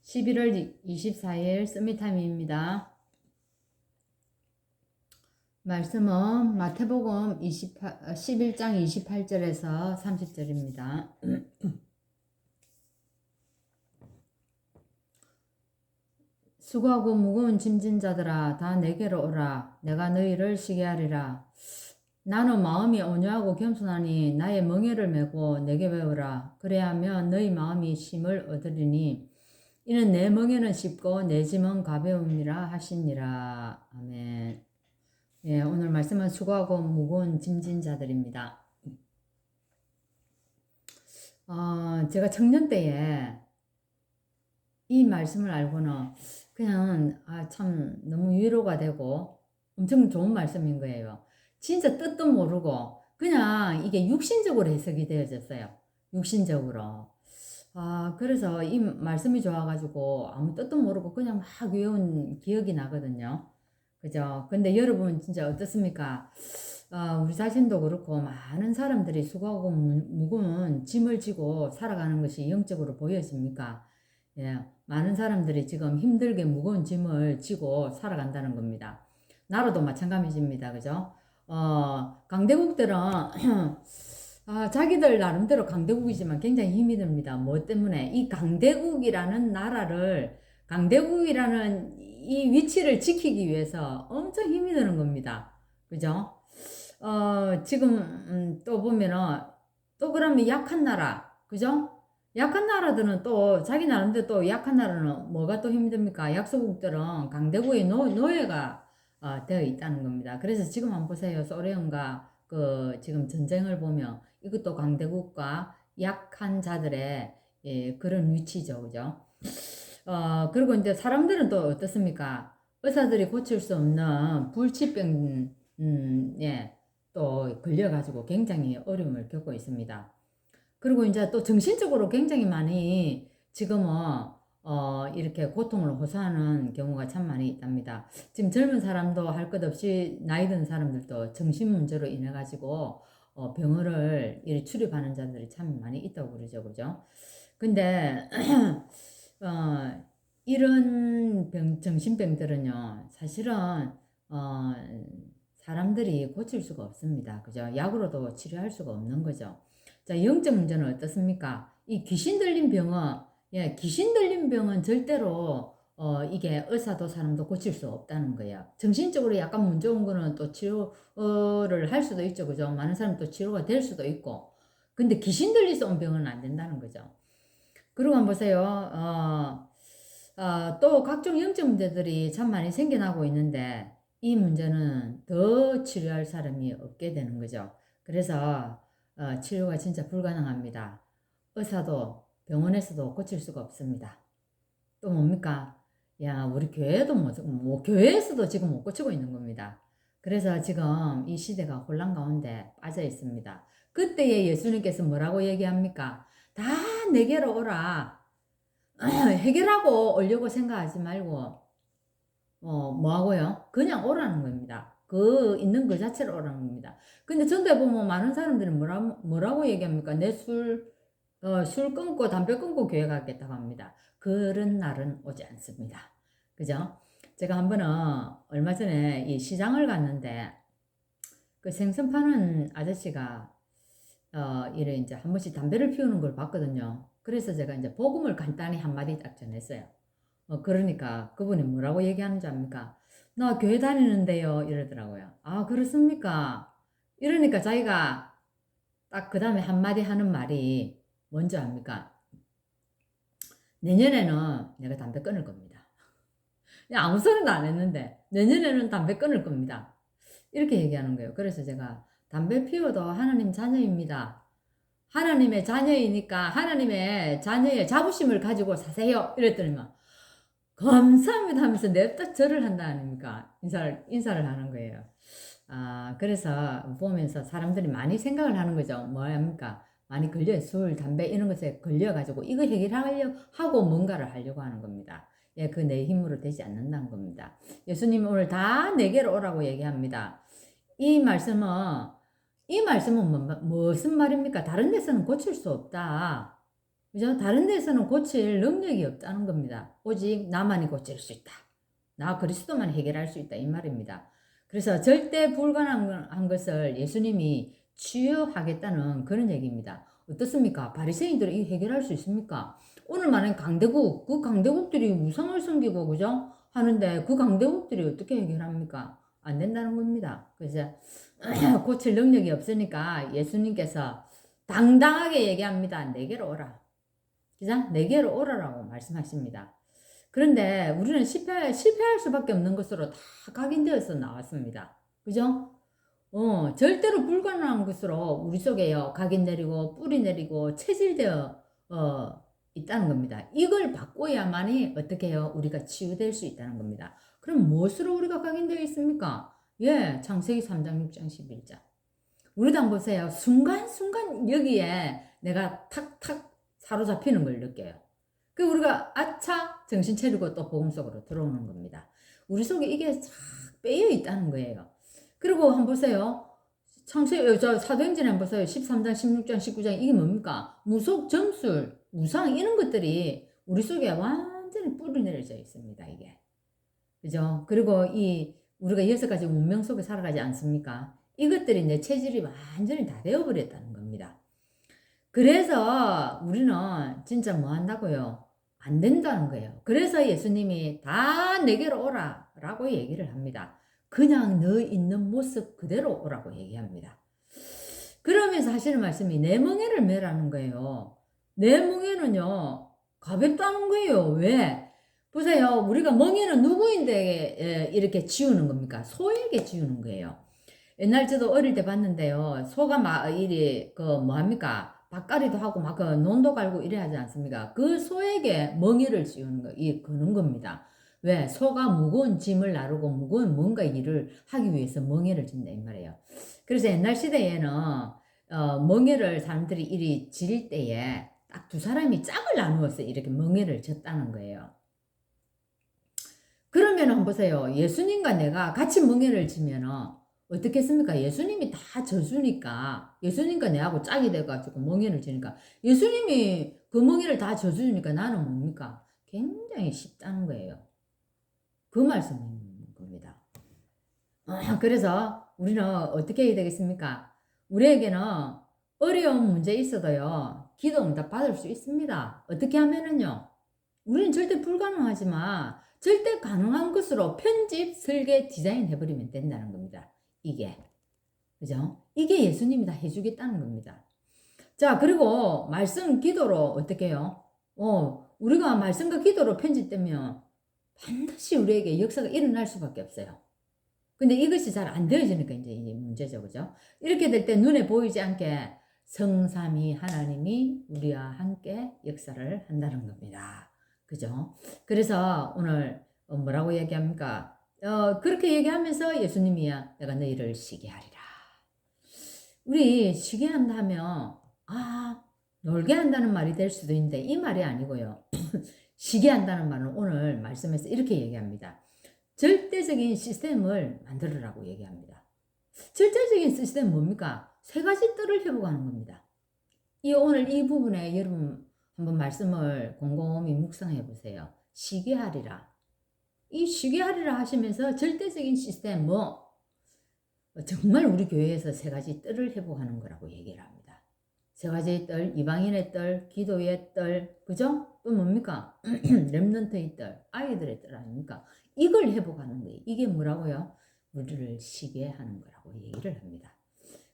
11월 24일 서밋타임입니다. 말씀은 마태복음 11장 28절에서 30절입니다. 수고하고 무거운 짐진 자들아 다 내게로 오라. 내가 너희를 쉬게 하리라. 나는 마음이 온유하고 겸손하니 나의 멍에를 메고 내게 배우라. 그래야면 너희 마음이 쉼을 얻으리니 이는 내 멍에는 쉽고 내 짐은 가벼움이라 하시니라. 아멘. 예, 오늘 말씀은 수고하고 무거운 짐진 자들입니다. 제가 청년 때에 이 말씀을 알고는 그냥 참 너무 위로가 되고 엄청 좋은 말씀인 거예요. 진짜 뜻도 모르고 그냥 이게 육신적으로 해석이 되어졌어요. 육신적으로. 그래서 이 말씀이 좋아가지고 아무 뜻도 모르고 그냥 막 외운 기억이 나거든요. 그죠? 근데 여러분 진짜 어떻습니까? 우리 자신도 그렇고 많은 사람들이 수고하고 무거운 짐을 지고 살아가는 것이 영적으로 보여집니까? 예, 많은 사람들이 지금 힘들게 무거운 짐을 지고 살아간다는 겁니다. 나라도 마찬가지입니다. 그죠? 강대국들은 자기들 나름대로 강대국이지만 굉장히 힘이 듭니다. 뭐 때문에? 이 강대국이라는 나라를, 강대국이라는 이 위치를 지키기 위해서 엄청 힘이 드는 겁니다. 그죠? 지금, 또 보면은, 또 그러면 약한 나라, 그죠? 약한 나라들은 또, 자기 나름대로 또 약한 나라는 뭐가 또 힘듭니까? 약소국들은 강대국의 노예가 되어 있다는 겁니다. 그래서 지금 한번 보세요. 소련과 지금 전쟁을 보면 이것도 강대국과 약한 자들의 그런 위치죠. 그죠? 그리고 이제 사람들은 또 어떻습니까? 의사들이 고칠 수 없는 불치병, 또 걸려가지고 굉장히 어려움을 겪고 있습니다. 그리고 이제 또 정신적으로 굉장히 많이 지금은 이렇게 고통을 호소하는 경우가 참 많이 있답니다. 지금 젊은 사람도 할 것 없이 나이 든 사람들도 정신 문제로 인해 가지고 병원을 이렇게 출입하는 자들이 참 많이 있다고 그러죠, 그죠? 근데 이런 정신병들은요, 사실은 사람들이 고칠 수가 없습니다, 그죠? 약으로도 치료할 수가 없는 거죠. 자, 영적 문제는 어떻습니까? 이 귀신 들린 병은, 귀신 들린 병은 절대로, 이게 의사도 사람도 고칠 수 없다는 거예요. 정신적으로 약간 문제 온 거는 또 치료를 할 수도 있죠. 그죠? 많은 사람 또 치료가 될 수도 있고. 근데 귀신 들려서 온 병은 안 된다는 거죠. 그리고 한번 보세요. 또 각종 영적 문제들이 참 많이 생겨나고 있는데, 이 문제는 더 치료할 사람이 없게 되는 거죠. 그래서 치료가 진짜 불가능합니다. 의사도 병원에서도 고칠 수가 없습니다. 또 뭡니까? 야, 우리 교회도 교회에서도 지금 못 고치고 있는 겁니다. 그래서 지금 이 시대가 혼란 가운데 빠져 있습니다. 그때에 예수님께서 뭐라고 얘기합니까? 다 내게로 오라. 해결하고 오려고 생각하지 말고, 뭐 하고요? 그냥 오라는 겁니다. 있는 그 자체로 오라는 겁니다. 근데 전도에 보면 많은 사람들이 뭐라고 얘기합니까? 술 끊고 담배 끊고 교회 가겠다고 합니다. 그런 날은 오지 않습니다. 그죠? 제가 한 번은 얼마 전에 이 시장을 갔는데, 그 생선 파는 아저씨가, 이래 이제 한 번씩 담배를 피우는 걸 봤거든요. 그래서 제가 이제 복음을 간단히 한마디 딱 전했어요. 그러니까 그분이 뭐라고 얘기하는 줄 압니까? 나 교회 다니는데요. 이러더라고요. 아, 그렇습니까? 이러니까 자기가 딱 그 다음에 한마디 하는 말이 뭔지 압니까? 내년에는 내가 담배 끊을 겁니다. 그냥 아무 소리도 안 했는데 내년에는 담배 끊을 겁니다. 이렇게 얘기하는 거예요. 그래서 제가 담배 피워도 하나님 자녀입니다. 하나님의 자녀이니까 하나님의 자녀의 자부심을 가지고 사세요. 이랬더니만 감사합니다 하면서 냅다 절을 한다 아닙니까? 인사를 하는 거예요. 그래서 보면서 사람들이 많이 생각을 하는 거죠. 뭐합니까? 많이 술, 담배 이런 것에 걸려가지고 이거 해결하려고 하고 뭔가를 하려고 하는 겁니다. 예, 그 내 힘으로 되지 않는다는 겁니다. 예수님이 오늘 다 내게로 오라고 얘기합니다. 이 말씀은 무슨 말입니까? 다른 데서는 고칠 수 없다. 그죠? 다른 데서는 고칠 능력이 없다는 겁니다. 오직 나만이 고칠 수 있다. 나 그리스도만 해결할 수 있다. 이 말입니다. 그래서 절대 불가능한 것을 예수님이 치유하겠다는 그런 얘기입니다. 어떻습니까? 바리새인들이 해결할 수 있습니까? 오늘 말한 강대국, 그 강대국들이 우상을 섬기고, 그죠? 하는데 그 강대국들이 어떻게 해결합니까? 안 된다는 겁니다. 그래서 고칠 능력이 없으니까 예수님께서 당당하게 얘기합니다. 내게로 오라. 그죠? 내게로 오라라고 말씀하십니다. 그런데 우리는 실패할 수밖에 없는 것으로 다 각인되어서 나왔습니다. 그죠? 절대로 불가능한 것으로 우리 속에요. 각인 내리고 뿌리 내리고 체질되어 있다는 겁니다. 이걸 바꿔야만이 어떻게 해요? 우리가 치유될 수 있다는 겁니다. 그럼 무엇으로 우리가 각인되어 있습니까? 예, 창세기 3장, 6장, 11장. 우리도 한번 보세요. 순간순간 여기에 내가 탁탁 사로잡히는 걸 느껴요. 그 우리가 아차 정신 차리고 또 복음 속으로 들어오는 겁니다. 우리 속에 이게 싹 빼여 있다는 거예요. 그리고 한번 보세요. 사도행전에 한번 보세요. 13장, 16장, 19장 이게 뭡니까? 무속, 점술, 우상 이런 것들이 우리 속에 완전히 뿌리 내려져 있습니다. 이게. 그죠? 그리고 우리가 6가지 운명 속에 살아가지 않습니까? 이것들이 내 체질이 완전히 다 되어버렸다는 겁니다. 그래서 우리는 진짜 뭐 한다고요? 안 된다는 거예요. 그래서 예수님이 다 내게로 오라 라고 얘기를 합니다. 그냥 너 있는 모습 그대로 오라고 얘기합니다. 그러면서 하시는 말씀이 내 멍에를 매라는 거예요. 내 멍에는요 가볍다는 거예요. 왜? 보세요. 우리가 멍에는 누구인데 이렇게 지우는 겁니까? 소에게 지우는 거예요. 옛날 저도 어릴 때 봤는데요. 소가 막 이리 뭐합니까? 밭갈이도 하고 막 논도 갈고 이래 하지 않습니까? 그 소에게 멍에를 씌우는 거, 거는 겁니다. 왜? 소가 무거운 짐을 나르고 무거운 뭔가 일을 하기 위해서 멍에를 진다 이 말이에요. 그래서 옛날 시대에는 멍에를 사람들이 이리 질 때에 딱 두 사람이 짝을 나누어서 이렇게 멍에를 졌다는 거예요. 그러면 한번 보세요. 예수님과 내가 같이 멍에를 지면은 어떻게 했습니까? 예수님이 다 져주니까 예수님과 내하고 짝이 돼가지고 멍에를 지니까 예수님이 그 멍에를 다 져주니까 나는 뭡니까? 굉장히 쉽다는 거예요. 그 말씀인 겁니다. 그래서 우리는 어떻게 해야 되겠습니까? 우리에게는 어려운 문제 있어도요 기도 응답 받을 수 있습니다. 어떻게 하면은요 우리는 절대 불가능하지만 절대 가능한 것으로 편집, 설계, 디자인 해버리면 된다는 겁니다. 이게. 그죠? 이게 예수님이 다 해주겠다는 겁니다. 자, 그리고 말씀 기도로 어떻게 해요? 우리가 말씀과 기도로 편집되면 반드시 우리에게 역사가 일어날 수밖에 없어요. 근데 이것이 잘 안 되어지니까 이제 문제죠. 그죠? 이렇게 될 때 눈에 보이지 않게 성삼위 하나님이 우리와 함께 역사를 한다는 겁니다. 그죠? 그래서 오늘 뭐라고 얘기합니까? 그렇게 얘기하면서 예수님이야 내가 너희를 쉬게 하리라. 우리 쉬게 한다면 놀게 한다는 말이 될 수도 있는데 이 말이 아니고요. 쉬게 한다는 말은 오늘 말씀에서 이렇게 얘기합니다. 절대적인 시스템을 만들으라고 얘기합니다. 절대적인 시스템은 뭡니까? 3가지 뜰을 회복하는 겁니다. 오늘 이 부분에 여러분 한번 말씀을 곰곰이 묵상해 보세요. 쉬게 하리라. 이 쉬게 하리라 하시면서 절대적인 시스템 정말 우리 교회에서 3가지 뜰을 회복하는 거라고 얘기를 합니다. 3가지의 뜰, 이방인의 뜰, 기도의 뜰, 그죠? 또 뭡니까? 렘넌트의 뜰, 아이들의 뜰 아닙니까? 이걸 회복하는 거예요. 이게 뭐라고요? 우리를 쉬게 하는 거라고 얘기를 합니다.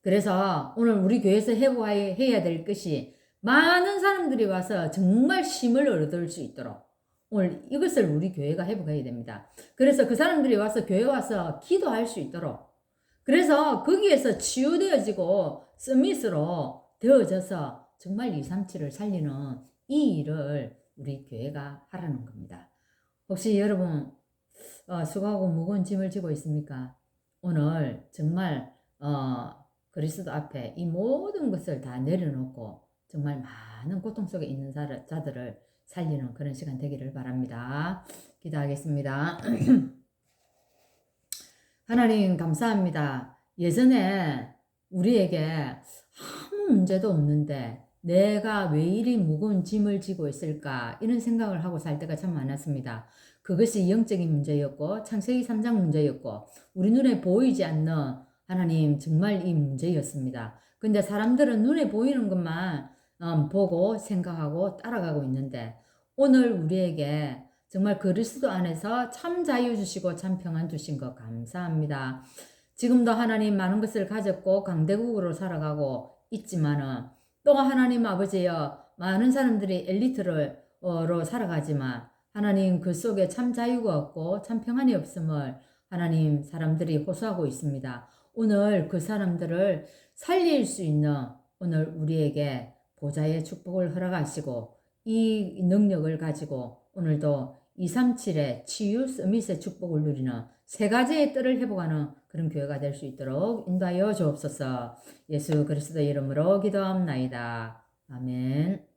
그래서 오늘 우리 교회에서 회복해야 될 것이 많은 사람들이 와서 정말 쉼을 얻을 수 있도록 오늘 이것을 우리 교회가 회복해야 됩니다. 그래서 그 사람들이 와서 교회 와서 기도할 수 있도록 그래서 거기에서 치유되어지고 서밋으로 되어져서 정말 237을 살리는 이 일을 우리 교회가 하라는 겁니다. 혹시 여러분 수고하고 무거운 짐을 지고 있습니까? 오늘 정말 그리스도 앞에 이 모든 것을 다 내려놓고 정말 많은 고통 속에 있는 자들을 살리는 그런 시간 되기를 바랍니다. 기도하겠습니다. 하나님 감사합니다. 예전에 우리에게 아무 문제도 없는데 내가 왜 이리 무거운 짐을 지고 있을까? 이런 생각을 하고 살 때가 참 많았습니다. 그것이 영적인 문제였고, 창세기 3장 문제였고, 우리 눈에 보이지 않는 하나님 정말 이 문제였습니다. 근데 사람들은 눈에 보이는 것만 보고 생각하고 따라가고 있는데, 오늘 우리에게 정말 그리스도 안에서 참 자유 주시고 참 평안 주신 것 감사합니다. 지금도 하나님 많은 것을 가졌고 강대국으로 살아가고 있지만은 또 하나님 아버지여 많은 사람들이 엘리트로 살아가지만 하나님 그 속에 참 자유가 없고 참 평안이 없음을 하나님 사람들이 호소하고 있습니다. 오늘 그 사람들을 살릴 수 있는 오늘 우리에게 보좌의 축복을 허락하시고 이 능력을 가지고 오늘도 237의 치유 서밋의 축복을 누리는 세 가지의 뜰을 회복하는 그런 교회가 될 수 있도록 인도하여 주옵소서. 예수 그리스도의 이름으로 기도합나이다. 아멘.